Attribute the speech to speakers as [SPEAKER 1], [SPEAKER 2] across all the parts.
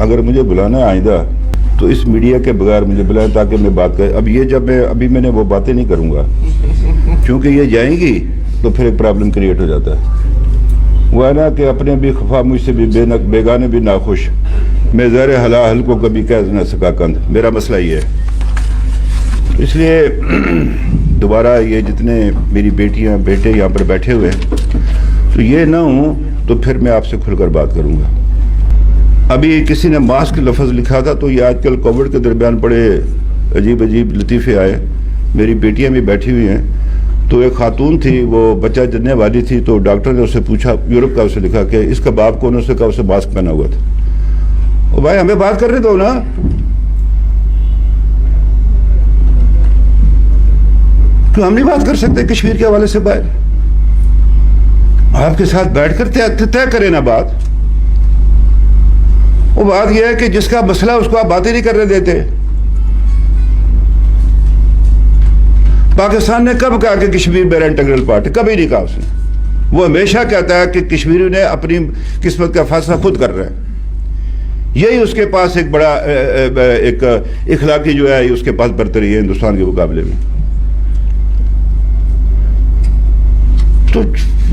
[SPEAKER 1] اگر مجھے بلانا ہے آئندہ تو اس میڈیا کے بغیر مجھے بلائیں تاکہ میں بات کریں. اب یہ جب میں نے وہ باتیں نہیں کروں گا چونکہ یہ جائیں گی تو پھر ایک پرابلم کریٹ ہو جاتا ہے. وہ ہے نا کہ اپنے بھی خفا مجھ سے بھی بیگانے بھی ناخوش, میں زہر حلال کو کبھی کہہ نہ سکا کند. میرا مسئلہ یہ ہے. اس لیے دوبارہ یہ جتنے میری بیٹیاں بیٹے یہاں پر بیٹھے ہوئے ہیں تو یہ نہ ہوں تو پھر میں آپ سے کھل کر بات کروں گا. ابھی کسی نے ماسک لفظ لکھا تھا تو یہ آج کل کووڈ کے درمیان بڑے عجیب عجیب لطیفے آئے. میری بیٹیاں بھی بیٹھی ہوئی ہیں. تو ایک خاتون تھی, وہ بچہ جننے والی تھی, تو ڈاکٹر نے اسے پوچھا, یورپ کا اسے لکھا کہ اس کا باپ کون ہے. اسے کہا اسے ماسک پہنا ہوا تھا. او بھائی ہمیں بات کرنے دو نا. کیوں ہم نہیں بات کر سکتے کشمیر کے حوالے سے؟ باہر آپ کے ساتھ بیٹھ کر طے کریں نا بات. وہ بات یہ ہے کہ جس کا مسئلہ اس کو آپ باتیں نہیں کرنے دیتے. پاکستان نے کب کہا کہ کشمیر میرا انٹیگرل پارٹ ہے؟ کبھی نہیں کہا اس نے. وہ ہمیشہ کہتا ہے کہ کشمیریوں نے اپنی قسمت کا فیصلہ خود کر رہا ہے. یہی اس کے پاس ایک بڑا ایک اخلاقی جو ہے اس کے پاس برتری ہے ہندوستان کے مقابلے میں. تو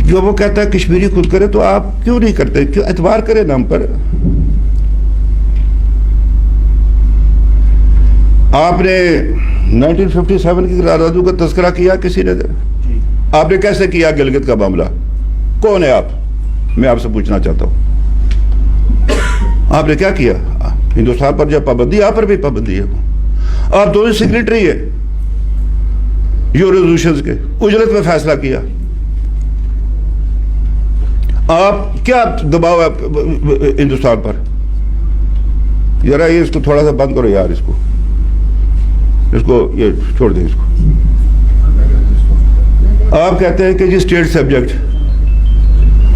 [SPEAKER 1] جو وہ کہتا ہے کشمیری خود کرے تو آپ کیوں نہیں کرتے؟ کیوں اعتبار کرے نا ہم پر؟ آپ نے 1957 کی قراردادوں کا تذکرہ کیا کسی نے؟ آپ نے کیسے کیا گلگت کا معاملہ؟ کون ہے آپ؟ میں آپ سے پوچھنا چاہتا ہوں. آپ نے کیا کیا؟ ہندوستان پر جب پابندی, آپ پر بھی پابندی ہے. آپ دونوں سیکریٹری ہیں یو ریزولوشنز کے, اجرت میں فیصلہ کیا. آپ کیا دباؤ ہے ہندوستان پر؟ ذرا یہ اس کو تھوڑا سا بند کرو یار, اس کو یہ چھوڑ دیں اس کو. آپ کہتے ہیں کہ جی اسٹیٹ سبجیکٹ,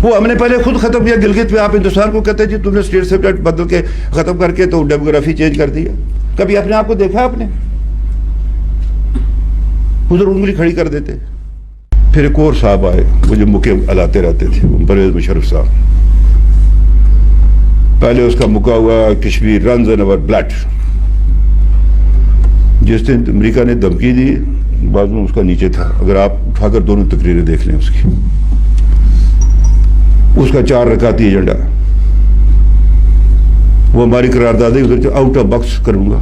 [SPEAKER 1] وہ ہم نے پہلے خود ختم کیا گلگت میں. آپ ہندوستان کو کہتے ہیں جی تم نے اسٹیٹ سبجیکٹ بدل کے ختم کر کے تو ڈیموگرافی چینج کر دیا. کبھی اپنے آپ کو دیکھا آپ نے؟ ادھر انگلی کھڑی کر دیتے. پھر ایک اور صاحب آئے, مجھے مکے علاتے رہتے تھے, پرویز مشرف صاحب. پہلے اس کا مکہ ہوا کشمیر رنز ان اور بلڈ. جس دن امریکہ نے دھمکی دی بازو اس کا نیچے تھا. اگر آپ اٹھا کر دونوں تقریریں دیکھ لیں اس کا 4 رکعتی ایجنڈا, وہ ہماری قراردادیں ادھر آؤٹ آف باکس کروں گا.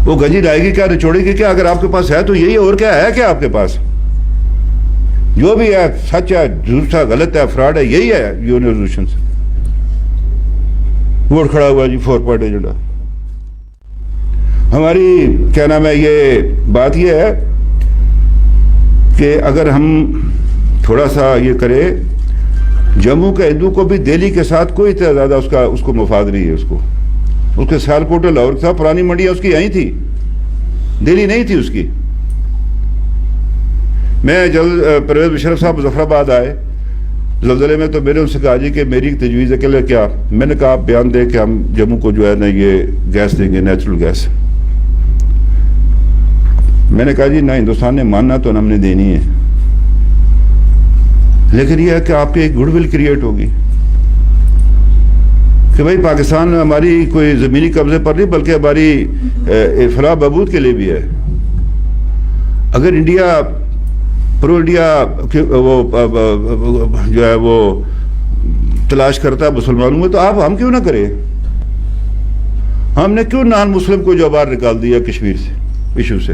[SPEAKER 1] وہ گنجی لائے گی کیا, نچوڑے گی کیا؟ اگر آپ کے پاس ہے تو یہی, اور کیا ہے کیا آپ کے پاس؟ جو بھی ہے سچ ہے, جھوٹا غلط ہے, فراڈ ہے, یہی ہے یو ریزولوشن سے. ووٹ کھڑا ہوا جی 4 پوائنٹ ایجنڈا. ہماری کیا نام ہے, یہ بات یہ ہے کہ اگر ہم تھوڑا سا یہ کریں, جموں کے ہندو کو بھی دہلی کے ساتھ کوئی اتنا زیادہ اس کو مفاد نہیں ہے. اس کے سیالکوٹ لاہور کے ساتھ پرانی منڈیاں اس کی یہیں تھی, دہلی نہیں تھی اس کی. میں جب پرویز مشرف صاحب مظفر آباد آئے زلزلے میں تو میں نے ان سے کہا جی کہ میری تجویز ہے کہ کیا. میں نے کہا آپ بیان دیں کہ ہم جموں کو جو ہے نا یہ گیس دیں گے, نیچرل گیس. میں نے کہا جی نہ ہندوستان نے ماننا تو ہم نے دینی ہے, لیکن یہ ہے کہ آپ کی ایک گڈ ول کریٹ ہوگی کہ بھائی پاکستان ہماری کوئی زمینی قبضے پر نہیں بلکہ ہماری فلاح بہبود کے لیے بھی ہے. اگر انڈیا پرو انڈیا وہ جو ہے وہ تلاش کرتا ہے مسلمانوں میں تو ہم کیوں نہ کریں؟ ہم نے کیوں نان مسلم کو جو باہر نکال دیا کشمیر سے ایشو سے؟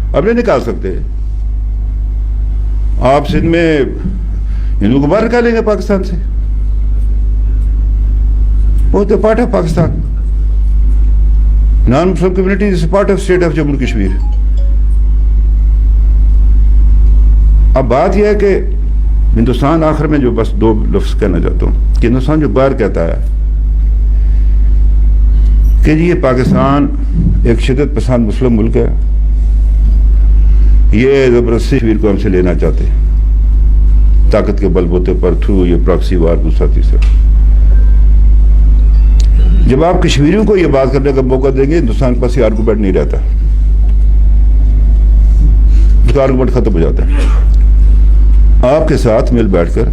[SPEAKER 1] اب نہیں نکال سکتے. آپ سندھ میں ہندو کو باہر نکالیں گے پاکستان سے؟ وہ تو part of Pakistan. Naan Muslim community is part of state of Jammu and Kashmir. اب بات یہ ہے کہ ہندوستان, آخر میں جو بس 2 لفظ کہنا چاہتا ہوں کہ ہندوستان جو باہر کہتا ہے کہ جی یہ پاکستان ایک شدت پسند مسلم ملک ہے, یہ زبردستی کشمیر کو ہم سے لینا چاہتے ہیں طاقت کے بل بوتے پر, تھرو یہ پراکسی وار دوسرا تیسرا. جب آپ کشمیریوں کو یہ بات کرنے کا موقع دیں گے ہندوستان کے پاس یہ آرگومنٹ نہیں رہتا, اس کا آرگومنٹ ختم ہو جاتا ہے. آپ کے ساتھ مل بیٹھ کر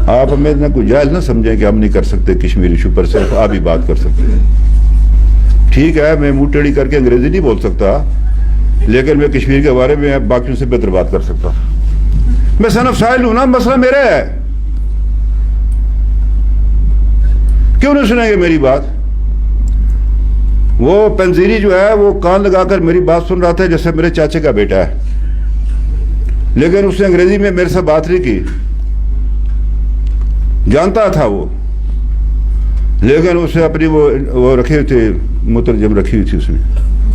[SPEAKER 1] آپ ہمیں نہ کوئی جائز نہ سمجھیں کہ ہم نہیں کر سکتے کشمیر ایشو پر, صرف آپ ہی بات کر سکتے ہیں. ٹھیک ہے میں منہ ٹیڑھی کر کے انگریزی نہیں بول سکتا، لیکن میں کشمیر کے بارے میں باقیوں سے بہتر بات کر سکتا ہوں۔ میں صنف سائل ہوں نا، مسئلہ میرا ہے، کیوں نہیں سنیں گے میری بات؟ وہ پنزیری جو ہے وہ کان لگا کر میری بات سن رہا تھا جیسے میرے چاچے کا بیٹا ہے، لیکن اس نے انگریزی میں میرے سے بات نہیں کی، جانتا تھا وہ، لیکن اسے اپنی وہ رکھے ہوئے تھے، مترجم رکھی ہوئی تھی اس نے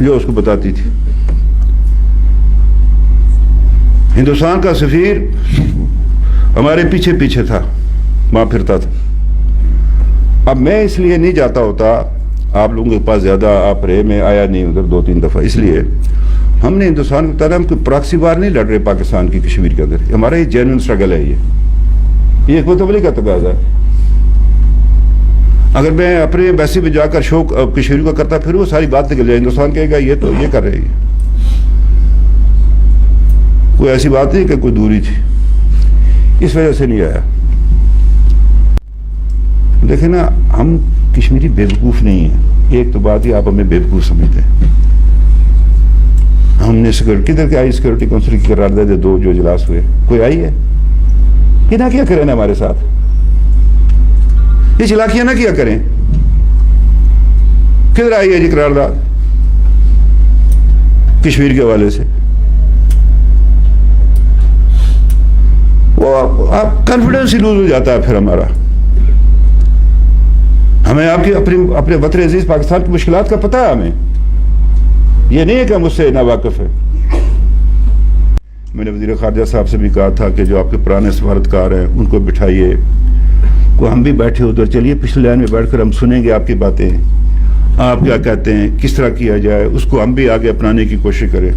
[SPEAKER 1] جو اس کو بتاتی تھی۔ ہندوستان کا سفیر ہمارے پیچھے پیچھے تھا، وہاں پھرتا تھا۔ اب میں اس لیے نہیں جاتا ہوتا آپ لوگوں کے پاس زیادہ، آپ رہے، میں آیا نہیں ادھر 2-3 دفعہ، اس لیے ہم نے ہندوستان کو بتایا ہم کوئی پراکسی وار نہیں لڑ رہے پاکستان کی کشمیر کے اندر، ہمارا یہ جینوئن اسٹرگل ہے، یہ ایک متبلی کا تقاضا ہے۔ اگر میں اپنے ایمبیسی میں جا کر شو کشمیر کو کرتا پھر وہ ساری بات نکل جائے، ہندوستان کہے گا یہ تو یہ کر رہے ہیں، کوئی ایسی بات نہیں کہ کوئی دوری تھی، اس وجہ سے نہیں آیا۔ دیکھیں نا، ہم کشمیری بیوقوف نہیں ہیں، ایک تو بات ہی آپ ہمیں بیوقوف سمجھتے ہیں۔ ہم نے کدھر کے آئی سیکورٹی کونسل کی قرارداد 2 جو اجلاس ہوئے، کوئی آئی ہے؟ یہ نہ کیا کریں نا ہمارے ساتھ، یہ چلاکیاں نہ کیا کریں، کدھر آئی ہے جی قرارداد کشمیر کے حوالے سے؟ وہ آپ کانفیڈنس ہی لوز ہو جاتا ہے پھر ہمارا۔ ہمیں آپ کی اپنے وطن عزیز پاکستان کی مشکلات کا پتہ ہے، ہمیں یہ نہیں ہے کہ ہم اس سے ناواقف ہیں۔ میں نے وزیر خارجہ صاحب سے بھی کہا تھا کہ جو آپ کے پرانے سفارتکار ہیں ان کو بٹھائیے، کو ہم بھی بیٹھے ادھر، چلیے پچھلے لائن میں بیٹھ کر ہم سنیں گے آپ کی باتیں، آپ کیا کہتے ہیں، کس طرح کیا جائے، اس کو ہم بھی آگے اپنانے کی کوشش کریں۔